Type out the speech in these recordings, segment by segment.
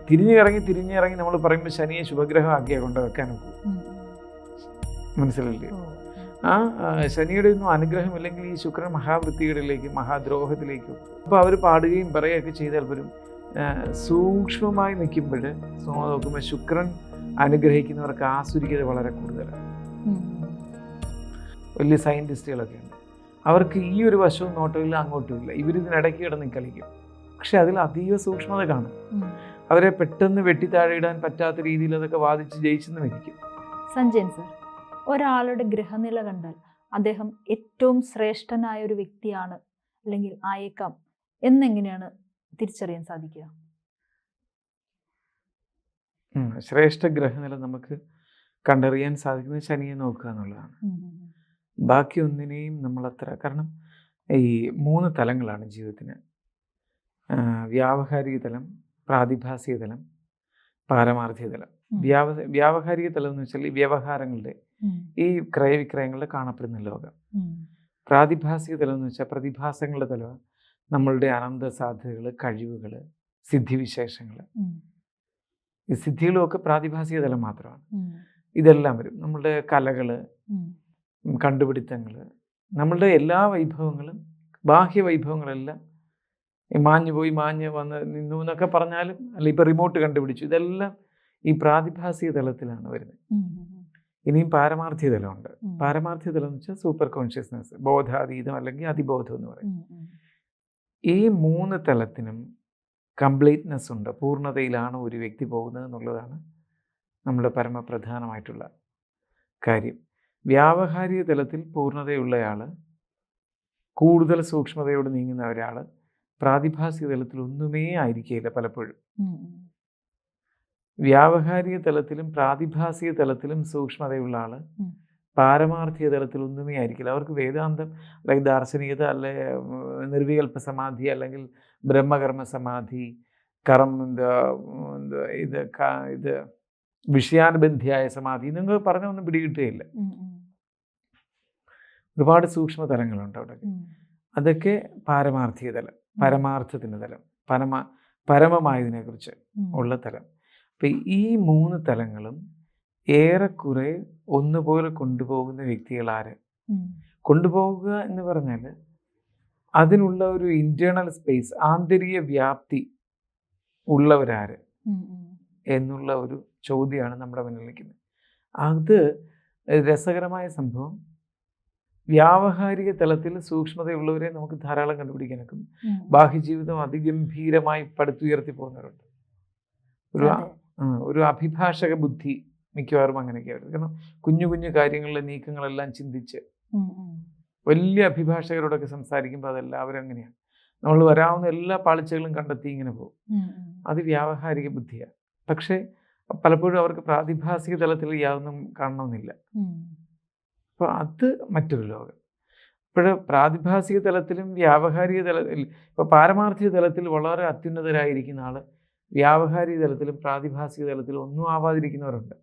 തിരിഞ്ഞിറങ്ങി നമ്മൾ പറയുമ്പോൾ ശനിയെ ശുഭഗ്രഹമാക്കിയാണ് കൊണ്ട് വെക്കാനൊക്കെ. മനസ്സിലല്ലേ? ശനിയുടെ ഒന്നും അനുഗ്രഹമില്ലെങ്കിൽ ഈ ശുക്രൻ മഹാവൃത്തികളിലേക്കും മഹാദ്രോഹത്തിലേക്കും. അപ്പോൾ അവർ പാടുകയും പറയുകയൊക്കെ ചെയ്താൽ പോലും സൂക്ഷ്മമായി നിൽക്കുമ്പോൾ നോക്കുമ്പോൾ ശുക്രൻ അനുഗ്രഹിക്കുന്നവർക്ക് ആസുരികത വളരെ കൂടുതലാണ്. വലിയ സയൻറ്റിസ്റ്റുകളൊക്കെ ഉണ്ട്, അവർക്ക് ഈ ഒരു വശവും നോട്ടമില്ല അങ്ങോട്ടുമില്ല, ഇവരിതിനിടയ്ക്ക് കിടന്ന് കളിക്കും. പക്ഷെ അതിൽ അതീവ സൂക്ഷ്മത കാണും. അവരെ പെട്ടെന്ന് വെട്ടിത്താഴെയിടാൻ പറ്റാത്ത രീതിയിൽ അതൊക്കെ വാദിച്ച് ജയിച്ചെന്ന് വരിക്കും. സഞ്ജയൻ സർ, ഒരാളുടെ ഗ്രഹനില കണ്ടാൽ അദ്ദേഹം ഏറ്റവും ശ്രേഷ്ഠനായ ഒരു വ്യക്തിയാണ് അല്ലെങ്കിൽ ആയേക്കാം എന്നെങ്ങനെയാണ് തിരിച്ചറിയാൻ സാധിക്കുക? ശ്രേഷ്ഠ ഗ്രഹനില നമുക്ക് കണ്ടറിയാൻ സാധിക്കുന്നത് ശനിയെ നോക്കുക എന്നുള്ളതാണ്. ബാക്കി ഒന്നിനെയും നമ്മളത്ര, കാരണം ഈ 3 തലങ്ങളാണ് ജീവിതത്തിന്: വ്യാവഹാരിക തലം, പ്രാതിഭാസിക തലം, പാരമാർത്ഥിക തലം. വ്യാവഹാരിക തലം എന്ന് വെച്ചാൽ ഈ വ്യവഹാരങ്ങളുടെ, ഈ ക്രയവിക്രയങ്ങളുടെ കാണപ്പെടുന്ന ലോകം. പ്രാതിഭാസിക തലം എന്ന് വെച്ചാൽ പ്രതിഭാസങ്ങളുടെ തലം, നമ്മളുടെ അനന്ത സാധ്യതകൾ, കഴിവുകൾ, സിദ്ധിവിശേഷങ്ങൾ. ഈ സിദ്ധികളും ഒക്കെ പ്രാതിഭാസിക തലം മാത്രമാണ്. ഇതെല്ലാം വരും. നമ്മളുടെ കലകൾ, കണ്ടുപിടുത്തങ്ങൾ, നമ്മളുടെ എല്ലാ വൈഭവങ്ങളും, ബാഹ്യ വൈഭവങ്ങളെല്ലാം മാഞ്ഞു വന്ന് നിന്നു എന്നൊക്കെ പറഞ്ഞാലും, അല്ല ഇപ്പോൾ റിമോട്ട് കണ്ടുപിടിച്ചു, ഇതെല്ലാം ഈ പ്രാതിഭാസിക തലത്തിലാണ് വരുന്നത്. ഇനിയും പാരമാർത്ഥിക തലമുണ്ട്. പാരമാർത്ഥിക തലം എന്ന് വെച്ചാൽ സൂപ്പർ കോൺഷ്യസ്നെസ്, ബോധാതീതം അല്ലെങ്കിൽ അതിബോധം എന്ന് പറയും. ഈ 3 തലത്തിനും കംപ്ലീറ്റ്നെസ് ഉണ്ട്. പൂർണ്ണതയിലാണ് ഒരു വ്യക്തി പോകുന്നത് എന്നുള്ളതാണ് നമ്മുടെ പരമപ്രധാനമായിട്ടുള്ള കാര്യം. വ്യാവഹാരിക തലത്തിൽ പൂർണ്ണതയുള്ളയാൾ, കൂടുതൽ സൂക്ഷ്മതയോട് നീങ്ങുന്ന ഒരാൾ പ്രാതിഭാസിക തലത്തിൽ ഒന്നുമേ ആയിരിക്കില്ല പലപ്പോഴും. വ്യാവഹാരിക തലത്തിലും പ്രാതിഭാസിക തലത്തിലും സൂക്ഷ്മതയുള്ള ആൾ പാരമാർത്ഥിക തലത്തിൽ ഒന്നുമേ ആയിരിക്കില്ല. അവർക്ക് വേദാന്തം അല്ലെങ്കിൽ ദാർശനികത, അല്ലെ നിർവികൽപ്പ സമാധി, അല്ലെങ്കിൽ ബ്രഹ്മകർമ്മ സമാധി, ഇത് വിഷയാനുബന്ധിയായ സമാധി എന്നൊക്കെ പറഞ്ഞൊന്നും പിടികിട്ടുകയില്ല. ഒരുപാട് സൂക്ഷ്മ തലങ്ങളുണ്ട് അവിടെ. അതൊക്കെ പാരമാർത്ഥിക തലം, പരമാർത്ഥത്തിൻ്റെ തലം, പരമമായതിനെക്കുറിച്ച് ഉള്ള തലം. അപ്പം ഈ 3 തലങ്ങളും ഏറെക്കുറെ ഒന്നുപോലെ കൊണ്ടുപോകുന്ന വ്യക്തികളാര്? കൊണ്ടുപോകുക എന്ന് പറഞ്ഞാൽ അതിനുള്ള ഒരു ഇൻറ്റേർണൽ സ്പേസ്, ആന്തരിക വ്യാപ്തി ഉള്ളവരാര് എന്നുള്ള ഒരു ചോദ്യമാണ് നമ്മുടെ മുന്നിൽ നിൽക്കുന്നത്. അത് രസകരമായ സംഭവം. വ്യാവഹാരിക തലത്തിൽ സൂക്ഷ്മതയുള്ളവരെ നമുക്ക് ധാരാളം കണ്ടുപിടിക്കാനൊക്കെ, ബാഹ്യജീവിതം അതിഗംഭീരമായി പടുത്തുയർത്തി പോകുന്നവരുണ്ട്. ഒരു അഭിഭാഷക ബുദ്ധി മിക്കവാറും അങ്ങനെയൊക്കെ ആയിരുന്നു. കാരണം കുഞ്ഞു കുഞ്ഞു കാര്യങ്ങളിലെ നീക്കങ്ങളെല്ലാം ചിന്തിച്ച് വലിയ അഭിഭാഷകരോടൊക്കെ സംസാരിക്കുമ്പോൾ അതെല്ലാം അവരങ്ങനെയാണ്. നമ്മൾ വരാവുന്ന എല്ലാ പാളിച്ചകളും കണ്ടെത്തി ഇങ്ങനെ പോകും. അത് വ്യാവഹാരിക ബുദ്ധിയാണ്. പക്ഷേ പലപ്പോഴും അവർക്ക് പ്രാതിഭാസിക തലത്തിൽ യാതൊന്നും കാണണമെന്നില്ല. അപ്പോൾ അത് മറ്റൊരു ലോകം. ഇപ്പോൾ പ്രാതിഭാസിക തലത്തിലും വ്യാവഹാരിക തലത്തിൽ, ഇപ്പോൾ പാരമാർത്ഥിക തലത്തിൽ വളരെ അത്യുന്നതരായിരിക്കുന്ന ആൾ വ്യാവഹാരിക തലത്തിലും പ്രാതിഭാസിക തലത്തിലും ഒന്നും ആവാതിരിക്കുന്നവരുണ്ട്.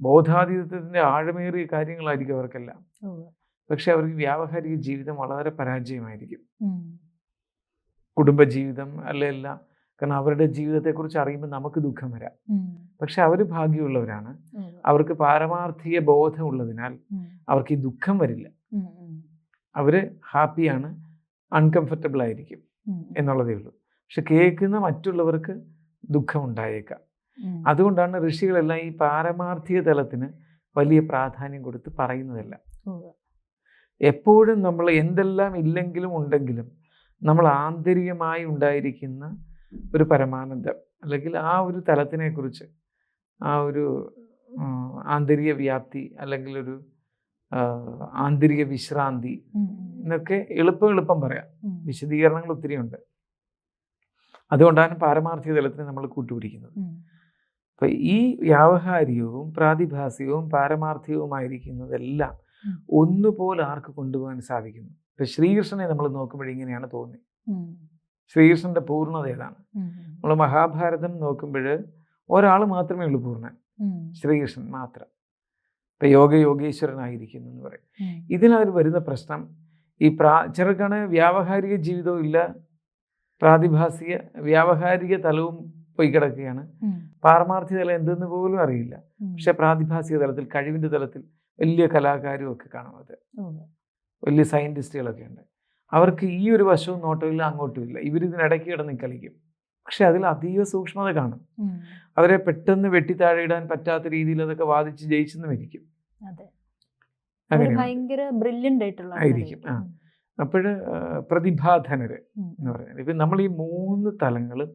ബോധാതീതത്തിൻ്റെ ആഴമേറിയ കാര്യങ്ങളായിരിക്കും അവർക്കെല്ലാം. പക്ഷെ അവർക്ക് വ്യാവഹാരിക ജീവിതം വളരെ പരാജയമായിരിക്കും. കുടുംബജീവിതം അല്ലെല്ലാം. കാരണം അവരുടെ ജീവിതത്തെക്കുറിച്ച് അറിയുമ്പോൾ നമുക്ക് ദുഃഖം വരാം. പക്ഷെ അവർ ഭാഗ്യമുള്ളവരാണ്. അവർക്ക് പാരമാർത്ഥിക ബോധം ഉള്ളതിനാൽ അവർക്ക് ഈ ദുഃഖം വരില്ല. അവർ ഹാപ്പിയാണ്, അൺകംഫർട്ടബിൾ ആയിരിക്കും എന്നുള്ളതേ ഉള്ളൂ. പക്ഷെ കേൾക്കുന്ന മറ്റുള്ളവർക്ക് ദുഃഖം ഉണ്ടായേക്കാം. അതുകൊണ്ടാണ് ഋഷികളെല്ലാം ഈ പാരമാർത്ഥിക തലത്തിന് വലിയ പ്രാധാന്യം കൊടുത്ത് പറയുന്നതല്ല. എപ്പോഴും നമ്മൾ എന്തെല്ലാം ഇല്ലെങ്കിലും ഉണ്ടെങ്കിലും നമ്മൾ ആന്തരികമായി ഉണ്ടായിരിക്കുന്ന ഒരു പരമാനന്ദം, അല്ലെങ്കിൽ ആ ഒരു തലത്തിനെക്കുറിച്ച്, ആ ഒരു ആന്തരിക വ്യാപ്തി, അല്ലെങ്കിൽ ഒരു ആന്തരിക വിശ്രാന്തി എന്നൊക്കെ എളുപ്പം പറയാം. വിശദീകരണങ്ങൾ ഒത്തിരി ഉണ്ട്. അതുകൊണ്ടാണ് പാരമാർത്ഥിക തലത്തിന് നമ്മൾ കൂട്ടുപിടിക്കുന്നത്. അപ്പം ഈ വ്യാവഹാരികവും പ്രാതിഭാസികവും പാരമാർത്ഥികവുമായിരിക്കുന്നതെല്ലാം ഒന്നുപോലെ ആർക്ക് കൊണ്ടുപോകാൻ സാധിക്കുന്നു? ഇപ്പം ശ്രീകൃഷ്ണനെ നമ്മൾ നോക്കുമ്പോൾ ഇങ്ങനെയാണ് തോന്നി. ശ്രീകൃഷ്ണന്റെ പൂർണ്ണത ഏതാണ്? നമ്മൾ മഹാഭാരതം നോക്കുമ്പോൾ ഒരാൾ മാത്രമേ ഉള്ളൂ പൂർണ്ണൻ, ശ്രീകൃഷ്ണൻ മാത്രം. ഇപ്പം യോഗേശ്വരനായിരിക്കുന്നു എന്ന് പറയും. ഇതിനവർ വരുന്ന പ്രശ്നം, ഈ ചെറുക്കണ് വ്യാവഹാരിക ജീവിതവും ഇല്ല, വ്യാവഹാരിക തലവും പോയി കിടക്കുകയാണ്. പാരമാർത്ഥിക തലം എന്തെന്ന് പോലും അറിയില്ല. പക്ഷെ പ്രാതിഭാസിക തലത്തിൽ, കഴിവിൻ്റെ തലത്തിൽ വലിയ കലാകാരും ഒക്കെ കാണും. അത് വലിയ സയൻറ്റിസ്റ്റുകളൊക്കെ ഉണ്ട്. അവർക്ക് ഈ ഒരു വശവും നോട്ടമില്ല, അങ്ങോട്ടും ഇല്ല. ഇവരിതിനിടയ്ക്ക് കിടന്ന് കളിക്കും. പക്ഷെ അതിൽ അതീവ സൂക്ഷ്മത കാണും. അവരെ പെട്ടെന്ന് വെട്ടി താഴെ ഇടാൻ പറ്റാത്ത രീതിയിൽ അതൊക്കെ വാദിച്ച് ജയിച്ചെന്ന് വരിക്കും. ആയിരിക്കും. അപ്പോൾ പ്രതിഭാധനര് എന്ന് പറയുന്നത്, ഇപ്പം നമ്മൾ ഈ 3 തലങ്ങളും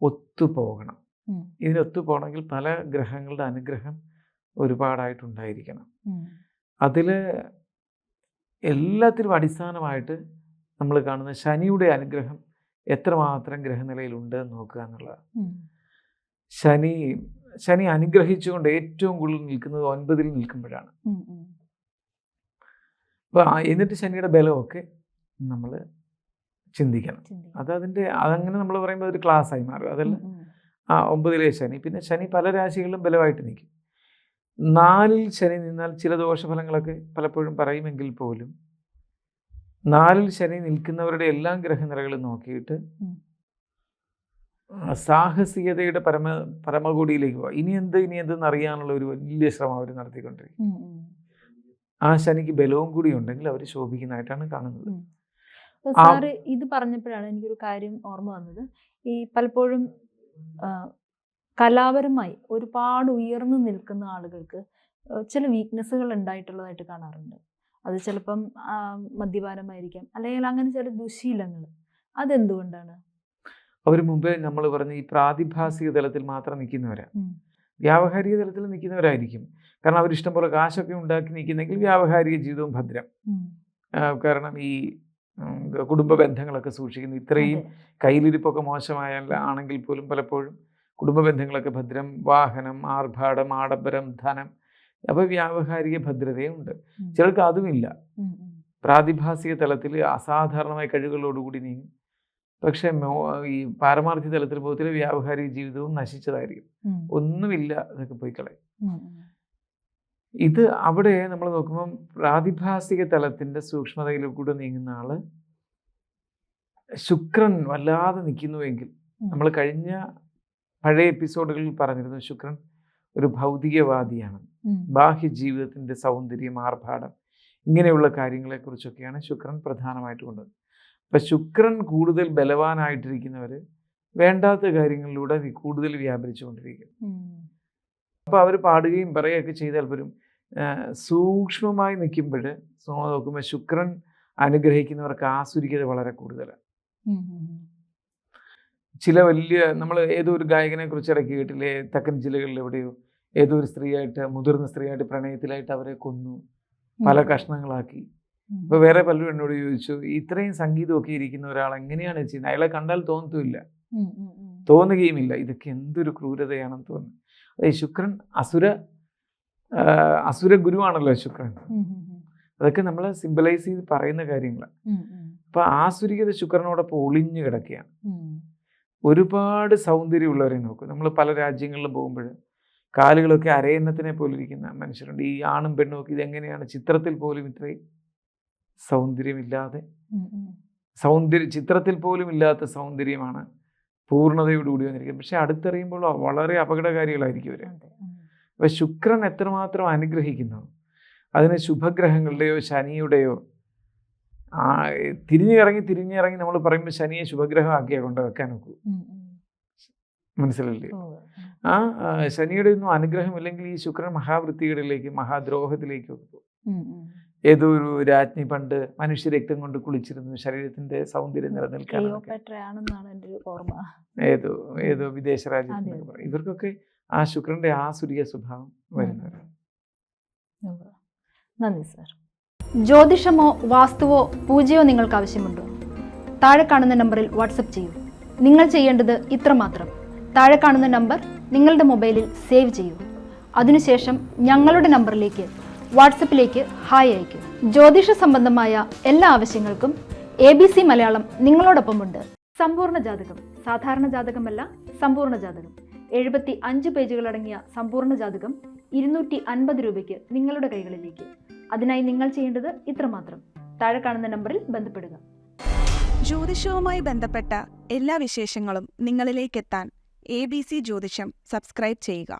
ഒത്തുപോകണം. ഇതിനൊത്തുപോകണമെങ്കിൽ പല ഗ്രഹങ്ങളുടെ അനുഗ്രഹം ഒരുപാടായിട്ടുണ്ടായിരിക്കണം. അതിൽ എല്ലാത്തിനും അടിസ്ഥാനമായിട്ട് നമ്മൾ കാണുന്ന ശനിയുടെ അനുഗ്രഹം എത്രമാത്രം ഗ്രഹനിലയിലുണ്ട് എന്ന് നോക്കുക എന്നുള്ളതാണ്. ശനി അനുഗ്രഹിച്ചുകൊണ്ട് ഏറ്റവും കൂടുതൽ നിൽക്കുന്നത് 9-ൽ നിൽക്കുമ്പോഴാണ്. അപ്പോൾ എന്നിട്ട് ശനിയുടെ ബലമൊക്കെ നമ്മൾ ചിന്തിക്കണം. അതങ്ങനെ നമ്മൾ പറയുമ്പോൾ ഒരു ക്ലാസ്സായി മാറും. അതല്ല 9-ലെ ശനി. പിന്നെ ശനി പല രാശികളിലും ബലമായിട്ട് നിൽക്കും. 4-ൽ ശനി നിന്നാൽ ചില ദോഷഫലങ്ങളൊക്കെ പലപ്പോഴും പറയുമെങ്കിൽ പോലും 4-ൽ ശനി നിൽക്കുന്നവരുടെ എല്ലാ ഗ്രഹനിലകളും നോക്കിയിട്ട് സാഹസികതയുടെ പരമകോടിയിലേക്ക് പോവാം. ഇനി എന്തെന്ന് അറിയാനുള്ള ഒരു വലിയ ശ്രമം അവർ നടത്തിക്കൊണ്ടിരിക്കും. ആ ശനിക്ക് ബലവും കൂടി ഉണ്ടെങ്കിൽ അവർ ശോഭിക്കുന്നതായിട്ടാണ് കാണുന്നത്. സാറ് ഇത് പറഞ്ഞപ്പോഴാണ് എനിക്കൊരു കാര്യം ഓർമ്മ വന്നത്. ഈ പലപ്പോഴും കലാപരമായി ഒരുപാട് ഉയർന്നു നിൽക്കുന്ന ആളുകൾക്ക് ചില വീക്ക്നെസ്സുകൾ ഉണ്ടായിട്ടുള്ളതായിട്ട് കാണാറുണ്ട്. അത് ചിലപ്പം മദ്യപാനമായിരിക്കാം, അല്ലെങ്കിൽ അങ്ങനെ ചില ദുശീലങ്ങൾ. അതെന്തുകൊണ്ടാണ്? അവർ മുമ്പേ നമ്മൾ പറഞ്ഞ ഈ പ്രാതിഭാസിക തലത്തിൽ മാത്രം നിൽക്കുന്നവരാണ്. വ്യാവഹാരിക തലത്തിൽ നിൽക്കുന്നവരായിരിക്കും. കാരണം അവർ ഇഷ്ടംപോലെ കാശൊക്കെ ഉണ്ടാക്കി നിൽക്കുന്നെങ്കിൽ വ്യാവഹാരിക ജീവിതവും ഭദ്രം. കാരണം ഈ കുടുംബ ബന്ധങ്ങളൊക്കെ സൂക്ഷിക്കുന്നു. ഇത്രയും കയ്യിലിരിപ്പൊക്കെ ആണെങ്കിൽ പോലും പലപ്പോഴും കുടുംബ ബന്ധങ്ങളൊക്കെ ഭദ്രം. വാഹനം, ആർഭാടം, ആഡംബരം, ധനം, അപ്പോൾ വ്യാവഹാരിക ഭദ്രതയുണ്ട്. ചിലർക്ക് അതുമില്ല. പ്രാതിഭാസിക തലത്തിൽ അസാധാരണമായ കഴിവുകളോടുകൂടി നീങ്ങും. പക്ഷെ ഈ പാരമാർത്ഥിക തലത്തിൽ പോകത്തിലെ വ്യാവഹാരിക ജീവിതവും നശിച്ചതായിരിക്കും. ഒന്നുമില്ല, അതൊക്കെ പോയി കളയും. ഇത് അവിടെ നമ്മൾ നോക്കുമ്പം പ്രാതിഭാസിക തലത്തിൻ്റെ സൂക്ഷ്മതയിലൂടെ നീങ്ങുന്ന ആള് ശുക്രൻ വല്ലാതെ നിൽക്കുന്നുവെങ്കിൽ, നമ്മൾ കഴിഞ്ഞ പഴയ എപ്പിസോഡുകളിൽ പറഞ്ഞിരുന്നു ശുക്രൻ ഒരു ഭൗതികവാദിയാണ്. ബാഹ്യ ജീവിതത്തിൻ്റെ സൗന്ദര്യം, ആർഭാടം, ഇങ്ങനെയുള്ള കാര്യങ്ങളെക്കുറിച്ചൊക്കെയാണ് ശുക്രൻ പ്രധാനമായിട്ട് കൊണ്ടുവന്നത്. അപ്പം ശുക്രൻ കൂടുതൽ ബലവാനായിട്ടിരിക്കുന്നവർ വേണ്ടാത്ത കാര്യങ്ങളിലൂടെ കൂടുതൽ വ്യാപരിച്ചുകൊണ്ടിരിക്കും. അപ്പോൾ അവർ പാടുകയും പറയുകയൊക്കെ ചെയ്താൽ പോലും സൂക്ഷ്മമായി നിൽക്കുമ്പോൾ നോക്കുമ്പോൾ ശുക്രൻ അനുഗ്രഹിക്കുന്നവർക്ക് ആസുരികത വളരെ കൂടുതലാണ്. ചില വലിയ, നമ്മൾ ഏതോ ഒരു ഗായകനെ കുറിച്ച് ഇടയ്ക്ക് കേട്ടില്ലേ, തെക്കൻ ജില്ലകളിൽ എവിടെയോ ഏതോ ഒരു സ്ത്രീയായിട്ട്, മുതിർന്ന സ്ത്രീയായിട്ട് പ്രണയത്തിലായിട്ട് അവരെ കൊന്നു, പല കഷ്ണങ്ങളാക്കി. അപ്പോൾ വേറെ പലരും എന്നോട് ചോദിച്ചു, ഇത്രയും സംഗീതമൊക്കെ ഇരിക്കുന്ന ഒരാൾ എങ്ങനെയാണ് ചെയ്യുന്നത്? അയാളെ കണ്ടാൽ തോന്നുകയുമില്ല. ഇതൊക്കെ എന്തൊരു ക്രൂരതയാണെന്ന് തോന്നുന്നു. അതായത് ശുക്രൻ അസുര ഗുരുവാണല്ലോ ശുക്രൻ. അതൊക്കെ നമ്മൾ സിംബലൈസ് ചെയ്ത് പറയുന്ന കാര്യങ്ങളാണ്. അപ്പം ആസുരികത ശുക്രനോടൊപ്പം ഒളിഞ്ഞു കിടക്കുകയാണ്. ഒരുപാട് സൗന്ദര്യമുള്ളവരെ നോക്കും. നമ്മൾ പല രാജ്യങ്ങളിലും പോകുമ്പോൾ കാലുകളൊക്കെ അരയന്നത്തിനെ പോലെ ഇരിക്കുന്ന മനുഷ്യരുണ്ട്. ഈ ആണും പെണ്ണും ഒക്കെ ഇതെങ്ങനെയാണ് ചിത്രത്തിൽ പോലും ഇത്രയും സൗന്ദര്യമില്ലാതെ, ചിത്രത്തിൽ പോലും ഇല്ലാത്ത സൗന്ദര്യമാണ് പൂർണ്ണതയോടുകൂടി വന്നിരിക്കുന്നത്. പക്ഷെ അടുത്തെറിയുമ്പോൾ വളരെ അപകടകാരികളായിരിക്കും ഇവർ. അപ്പം ശുക്രൻ എത്രമാത്രം അനുഗ്രഹിക്കുന്നു, അതിന് ശുഭഗ്രഹങ്ങളുടെയോ ശനിയുടെയോ തിരിഞ്ഞിറങ്ങി നമ്മൾ പറയുമ്പോൾ ശനിയെ ശുഭഗ്രഹമാക്കിയാണ് കൊണ്ടുവെക്കാൻ നോക്കൂ. മനസ്സിലല്ലേ? ആ ശനിയുടെ ഒന്നും അനുഗ്രഹമില്ലെങ്കിൽ ഈ ശുക്രൻ മഹാവൃത്തികളിലേക്ക്, മഹാദ്രോഹത്തിലേക്കും പോകും. ഏതോ ഒരു രാജ്ഞി പണ്ട് മനുഷ്യ രക്തം കൊണ്ട് കുളിച്ചിരുന്നു ശരീരത്തിന്റെ സൗന്ദര്യം നിലനിൽക്കാൻ. ഏതോ വിദേശ രാജ്യത്തൊക്കെ പറയും. ഇവർക്കൊക്കെ ആ ശുക്രന്റെ ആസുരിക സ്വഭാവം വരുന്നവരാണ്. നന്ദി സർ. ജ്യോതിഷമോ വാസ്തുവോ പൂജയോ നിങ്ങൾക്ക് ആവശ്യമുണ്ടോ? താഴെ കാണുന്ന നമ്പറിൽ വാട്സപ്പ് ചെയ്യൂ. നിങ്ങൾ ചെയ്യേണ്ടത് ഇത്രമാത്രം: താഴെ കാണുന്ന നമ്പർ നിങ്ങളുടെ മൊബൈലിൽ സേവ് ചെയ്യൂ. അതിനുശേഷം ഞങ്ങളുടെ നമ്പറിലേക്ക് വാട്സപ്പിലേക്ക് ഹായ് അയക്കൂ. ജ്യോതിഷ സംബന്ധമായ എല്ലാ ആവശ്യങ്ങൾക്കും ABC മലയാളം നിങ്ങളോടൊപ്പമുണ്ട്. സമ്പൂർണ്ണ ജാതകം, സാധാരണ ജാതകമല്ല, സമ്പൂർണ്ണ ജാതകം. 75 പേജുകളടങ്ങിയ സമ്പൂർണ്ണ ജാതകം 250 രൂപയ്ക്ക് നിങ്ങളുടെ കൈകളിലേക്ക്. അതിനായി നിങ്ങൾ ചെയ്യേണ്ടത് ഇത്രമാത്രം: താഴെ കാണുന്ന നമ്പറിൽ ബന്ധപ്പെടുക. ജ്യോതിഷവുമായി ബന്ധപ്പെട്ട എല്ലാ വിശേഷങ്ങളും നിങ്ങളിലേക്കെത്താൻ ABC ജ്യോതിഷം സബ്സ്ക്രൈബ് ചെയ്യുക.